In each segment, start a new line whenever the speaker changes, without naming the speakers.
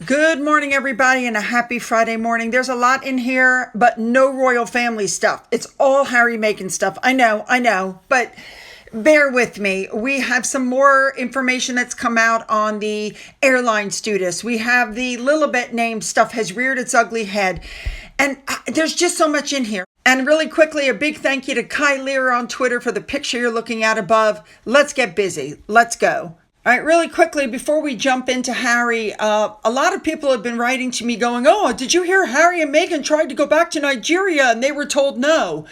Good morning, everybody, and a happy Friday morning. There's a lot in here, but no royal family stuff. It's all Harry Meghan stuff. I know, but bear with me. We have some more information that's come out on the airline stewardess. We have the Lilibet name stuff has reared its ugly head, and there's just so much in here. And really quickly, a big thank you to Kai Lear on Twitter for the picture you're looking at above. Let's get busy. Let's go. All right, really quickly, before we jump into Harry, a lot of people have been writing to me going, oh, did you hear Harry and Meghan tried to go back to Nigeria and they were told no?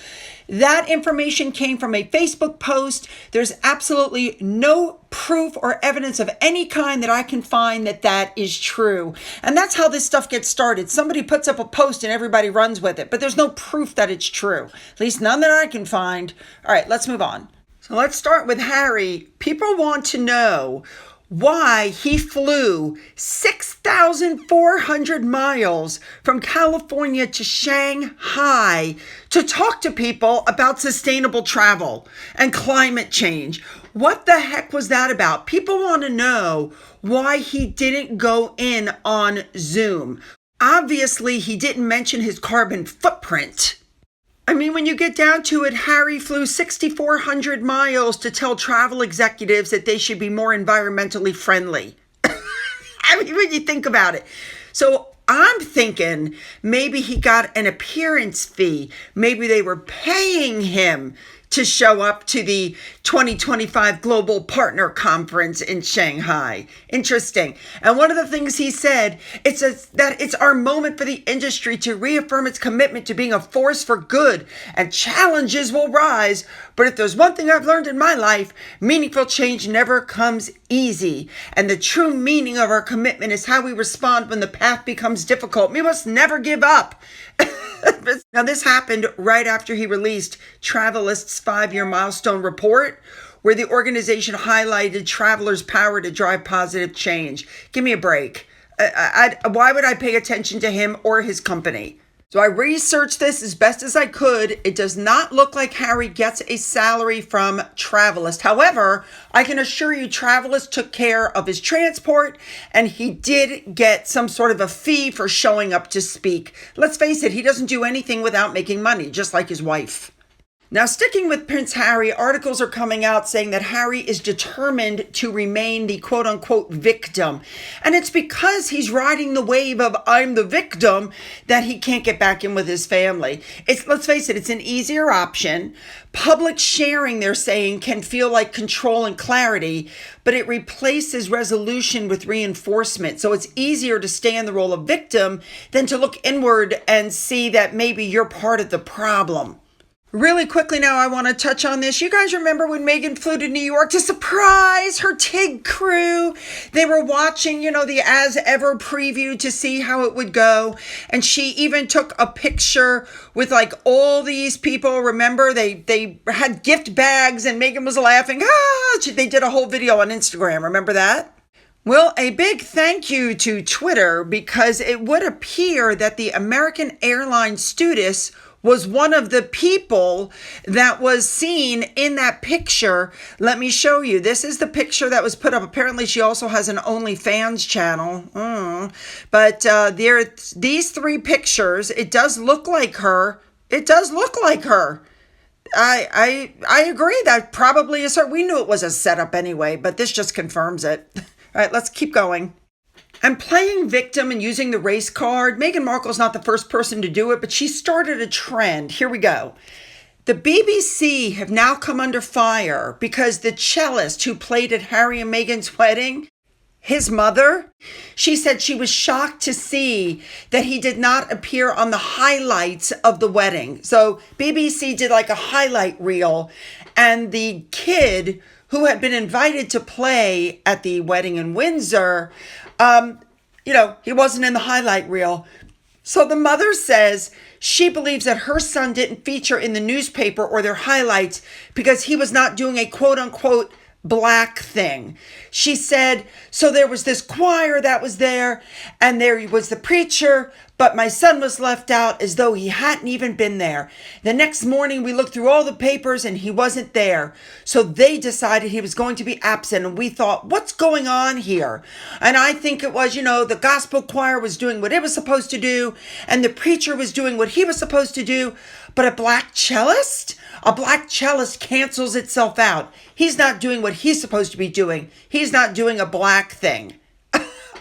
That information came from a Facebook post. There's absolutely no proof or evidence of any kind that I can find that is true. And that's how this stuff gets started. Somebody puts up a post and everybody runs with it, but there's no proof that it's true. At least none that I can find. All right, let's move on. So let's start with Harry. People want to know why he flew 6,400 miles from California to Shanghai to talk to people about sustainable travel and climate change. What the heck was that about? People want to know why he didn't go in on Zoom. Obviously, he didn't mention his carbon footprint. I mean, when you get down to it, Harry flew 6,400 miles to tell travel executives that they should be more environmentally friendly. I mean, when you think about it. So I'm thinking maybe he got an appearance fee. Maybe they were paying him to show up to the 2025 Global Partner Conference in Shanghai. Interesting. And one of the things he said, that it's our moment for the industry to reaffirm its commitment to being a force for good, and challenges will rise. But if there's one thing I've learned in my life, meaningful change never comes easy. And the true meaning of our commitment is how we respond when the path becomes difficult. We must never give up. Now, this happened right after he released Travelist's 5-year milestone report, where the organization highlighted travelers' power to drive positive change. Give me a break. Why would I pay attention to him or his company? So I researched this as best as I could. It does not look like Harry gets a salary from Travelist. However, I can assure you Travelist took care of his transport and he did get some sort of a fee for showing up to speak. Let's face it, he doesn't do anything without making money, just like his wife. Now, sticking with Prince Harry, articles are coming out saying that Harry is determined to remain the quote-unquote victim. And it's because he's riding the wave of I'm the victim that he can't get back in with his family. Let's face it, it's an easier option. Public sharing, they're saying, can feel like control and clarity, but it replaces resolution with reinforcement. So it's easier to stay in the role of victim than to look inward and see that maybe you're part of the problem. Really quickly now, I want to touch on this. You guys remember when Meghan flew to New York to surprise her TIG crew? They were watching, the As Ever preview to see how it would go. And she even took a picture with all these people. Remember, they had gift bags and Meghan was laughing. They did a whole video on Instagram. Remember that? Well, a big thank you to Twitter, because it would appear that the American Airlines stewardess was one of the people that was seen in that picture. Let me show you. This is the picture that was put up. Apparently, she also has an OnlyFans channel. But these 3 pictures. It does look like her. It does look like her. I agree. That probably is her. We knew it was a setup anyway, but this just confirms it. All right, let's keep going. And playing victim and using the race card, Meghan Markle's not the first person to do it, but she started a trend. Here we go. The BBC have now come under fire because the cellist who played at Harry and Meghan's wedding, his mother, she said she was shocked to see that he did not appear on the highlights of the wedding. So BBC did a highlight reel, and the kid who had been invited to play at the wedding in Windsor, he wasn't in the highlight reel. So the mother says she believes that her son didn't feature in the newspaper or their highlights because he was not doing a quote unquote black thing. She said, so there was this choir that was there, and there was the preacher, but my son was left out as though he hadn't even been there. The next morning, we looked through all the papers and he wasn't there. So they decided he was going to be absent, and we thought, what's going on here? And I think it was, the gospel choir was doing what it was supposed to do, and the preacher was doing what he was supposed to do, but a black cellist? A black cellist cancels itself out. He's not doing what he's supposed to be doing. He's not doing a black thing.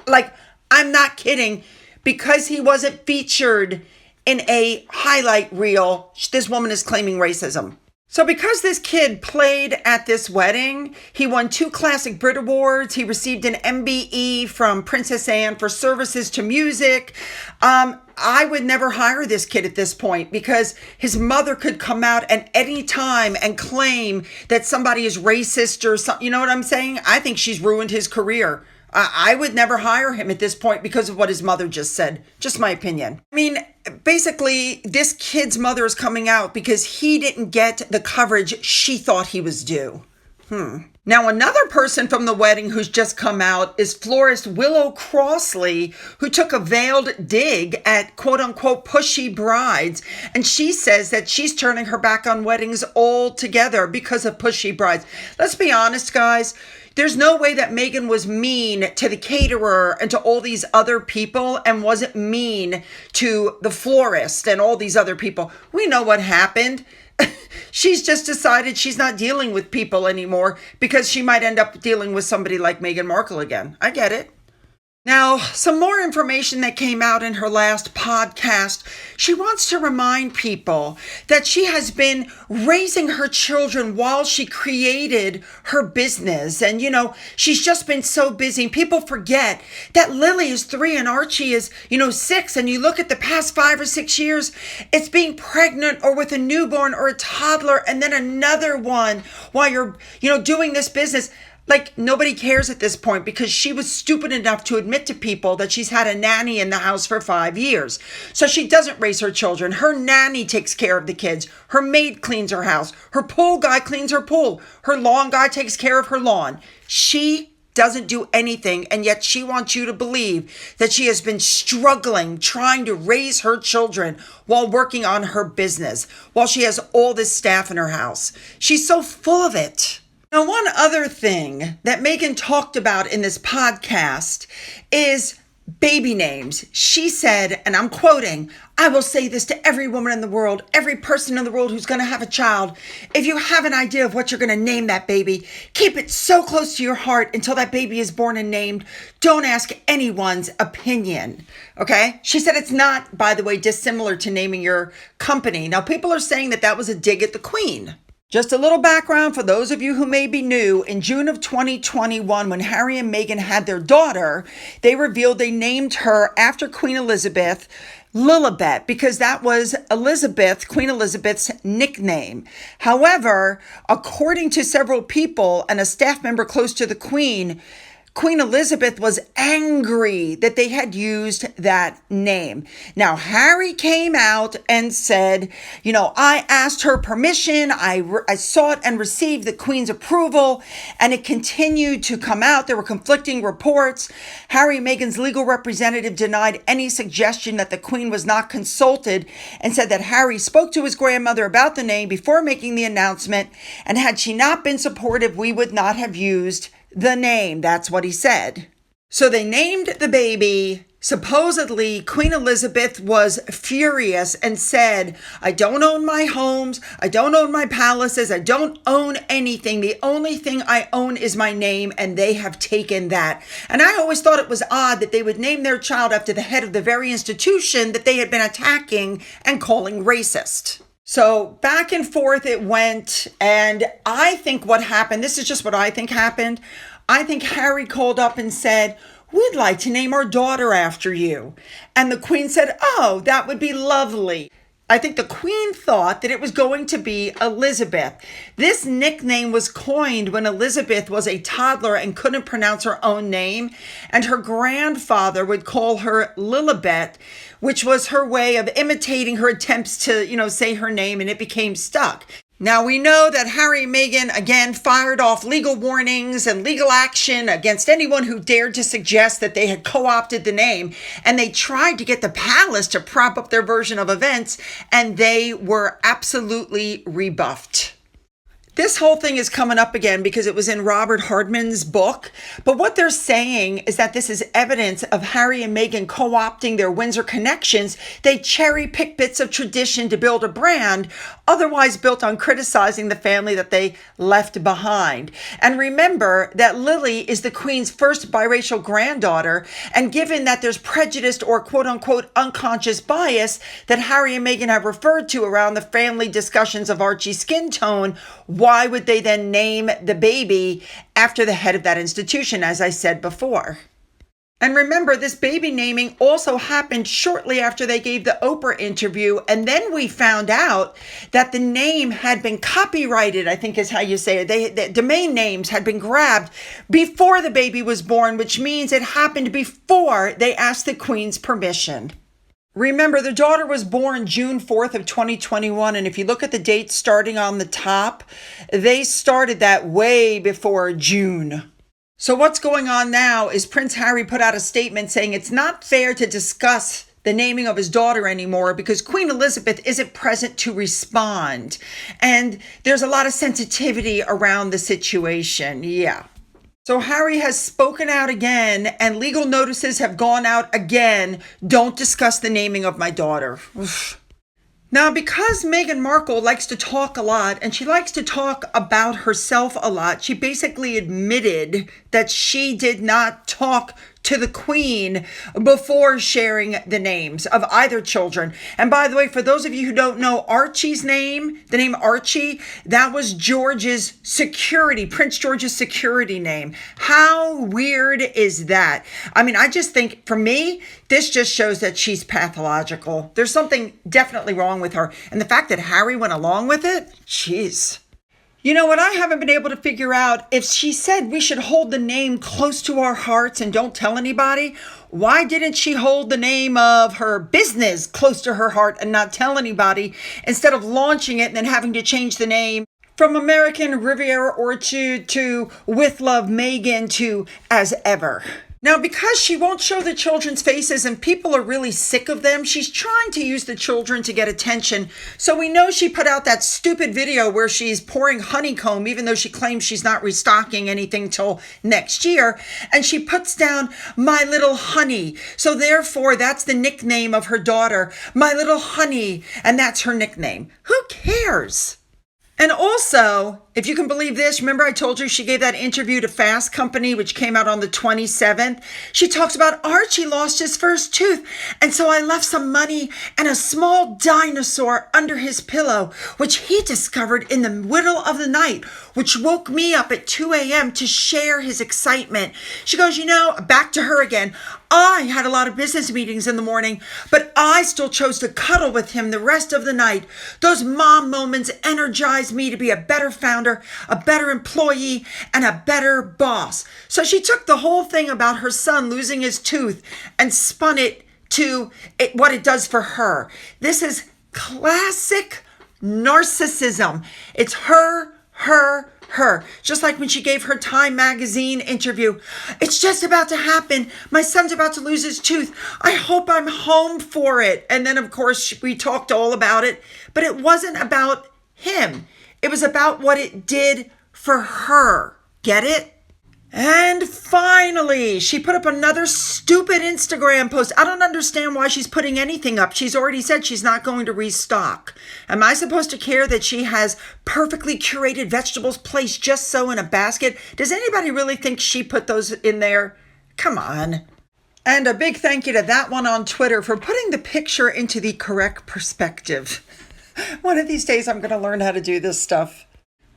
Like, I'm not kidding. Because he wasn't featured in a highlight reel, this woman is claiming racism. So because this kid played at this wedding, he won 2 Classic Brit Awards. He received an MBE from Princess Anne for services to music. I would never hire this kid at this point because his mother could come out at any time and claim that somebody is racist or something. You know what I'm saying? I think she's ruined his career. I would never hire him at this point because of what his mother just said. Just my opinion. I mean, basically, this kid's mother is coming out because he didn't get the coverage she thought he was due. Now, another person from the wedding who's just come out is Florist Willow Crossley, who took a veiled dig at quote-unquote pushy brides. And she says that she's turning her back on weddings altogether because of pushy brides. Let's be honest, guys. There's no way that Meghan was mean to the caterer and to all these other people and wasn't mean to the florist and all these other people. We know what happened. She's just decided she's not dealing with people anymore because she might end up dealing with somebody like Meghan Markle again. I get it. Now, some more information that came out in her last podcast. She wants to remind people that she has been raising her children while she created her business. And, she's just been so busy. People forget that Lily is 3 and Archie is, 6. And you look at the past 5 or 6 years, it's being pregnant or with a newborn or a toddler and then another one while you're, doing this business. Like, nobody cares at this point because she was stupid enough to admit to people that she's had a nanny in the house for 5 years. So she doesn't raise her children. Her nanny takes care of the kids. Her maid cleans her house. Her pool guy cleans her pool. Her lawn guy takes care of her lawn. She doesn't do anything, and yet she wants you to believe that she has been struggling, trying to raise her children while working on her business, while she has all this staff in her house. She's so full of it. Now, one other thing that Meghan talked about in this podcast is baby names. She said, and I'm quoting, "I will say this to every woman in the world, every person in the world who's going to have a child. If you have an idea of what you're going to name that baby, keep it so close to your heart until that baby is born and named. Don't ask anyone's opinion." Okay? She said it's not, by the way, dissimilar to naming your company. Now, people are saying that that was a dig at the Queen. Just a little background for those of you who may be new. In June of 2021, when Harry and Meghan had their daughter, they revealed they named her after Queen Elizabeth, Lilibet, because that was Queen Elizabeth's nickname. However, according to several people and a staff member close to the Queen Elizabeth was angry that they had used that name. Now, Harry came out and said, I asked her permission. I sought and received the Queen's approval, and it continued to come out. There were conflicting reports. Harry and Meghan's legal representative denied any suggestion that the Queen was not consulted and said that Harry spoke to his grandmother about the name before making the announcement, and had she not been supportive, we would not have used the name. That's what he said. So they named the baby. Supposedly, Queen Elizabeth was furious and said, "I don't own my homes. I don't own my palaces. I don't own anything. The only thing I own is my name, and they have taken that." And I always thought it was odd that they would name their child after the head of the very institution that they had been attacking and calling racist. So back and forth it went, and I think what happened, this is just what I think happened. I think Harry called up and said, "We'd like to name our daughter after you." And the Queen said, "Oh, that would be lovely." I think the Queen thought that it was going to be Elizabeth. This nickname was coined when Elizabeth was a toddler and couldn't pronounce her own name, and her grandfather would call her Lilibet, which was her way of imitating her attempts to, say her name, and it became stuck. Now, we know that Harry and Meghan again fired off legal warnings and legal action against anyone who dared to suggest that they had co-opted the name. And they tried to get the palace to prop up their version of events, and they were absolutely rebuffed. This whole thing is coming up again because it was in Robert Hardman's book. But what they're saying is that this is evidence of Harry and Meghan co-opting their Windsor connections. They cherry pick bits of tradition to build a brand, otherwise built on criticizing the family that they left behind. And remember that Lily is the Queen's first biracial granddaughter. And given that there's prejudiced or quote unquote unconscious bias that Harry and Meghan have referred to around the family discussions of Archie's skin tone, why would they then name the baby after the head of that institution, as I said before? And remember, this baby naming also happened shortly after they gave the Oprah interview. And then we found out that the name had been copyrighted, I think is how you say it. The domain names had been grabbed before the baby was born, which means it happened before they asked the Queen's permission. Remember, the daughter was born June 4th of 2021. And if you look at the dates starting on the top, they started that way before June. So what's going on now is Prince Harry put out a statement saying it's not fair to discuss the naming of his daughter anymore because Queen Elizabeth isn't present to respond. And there's a lot of sensitivity around the situation. Yeah. So Harry has spoken out again, and legal notices have gone out again. Don't discuss the naming of my daughter. Oof. Now, because Meghan Markle likes to talk a lot, and she likes to talk about herself a lot, she basically admitted that she did not talk to the Queen before sharing the names of either children. And by the way, for those of you who don't know Archie's name, the name Archie, that was George's security, Prince George's security name. How weird is that? I mean, I just think, for me, this just shows that she's pathological. There's something definitely wrong with her. And the fact that Harry went along with it, jeez. You know what I haven't been able to figure out? If she said we should hold the name close to our hearts and don't tell anybody, why didn't she hold the name of her business close to her heart and not tell anybody instead of launching it and then having to change the name from American Riviera Orchard to With Love Meghan to As Ever? Now, because she won't show the children's faces and people are really sick of them, she's trying to use the children to get attention. So we know she put out that stupid video where she's pouring honeycomb, even though she claims she's not restocking anything till next year. And she puts down My Little Honey. So therefore, that's the nickname of her daughter, My Little Honey. And that's her nickname. Who cares? And also, if you can believe this, remember I told you she gave that interview to Fast Company, which came out on the 27th. She talks about Archie lost his first tooth. And so I left some money and a small dinosaur under his pillow, which he discovered in the middle of the night, which woke me up at 2 a.m. to share his excitement. She goes, you know, back to her again. I had a lot of business meetings in the morning, but I still chose to cuddle with him the rest of the night. Those mom moments energized me to be a better founder, a better employee, and a better boss. So she took the whole thing about her son losing his tooth and spun it to what it does for her. This is classic narcissism. It's her. Just like when she gave her Time magazine interview. It's just about to happen. My son's about to lose his tooth. I hope I'm home for it. And then, of course, we talked all about it. But it wasn't about him. It was about what it did for her. Get it? And finally, she put up another stupid Instagram post. I don't understand why she's putting anything up. She's already said she's not going to restock. Am I supposed to care that she has perfectly curated vegetables placed just so in a basket? Does anybody really think she put those in there? Come on. And a big thank you to that one on Twitter for putting the picture into the correct perspective. One of these days, I'm going to learn how to do this stuff.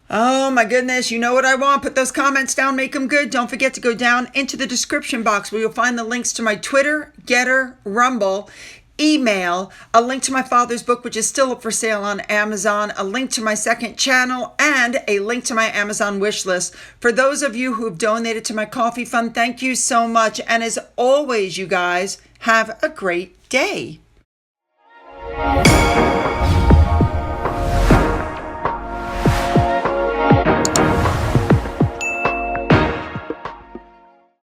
Oh my goodness, you know what I want. Put those comments down, make them good. Don't forget to go down into the description box where you'll find the links to my Twitter, Gettr, Rumble, email, a link to my father's book, which is still up for sale on Amazon, a link to my second channel, and a link to my Amazon wish list. For those of you who have donated to my coffee fund, thank you so much. And as always, you guys, have a great day.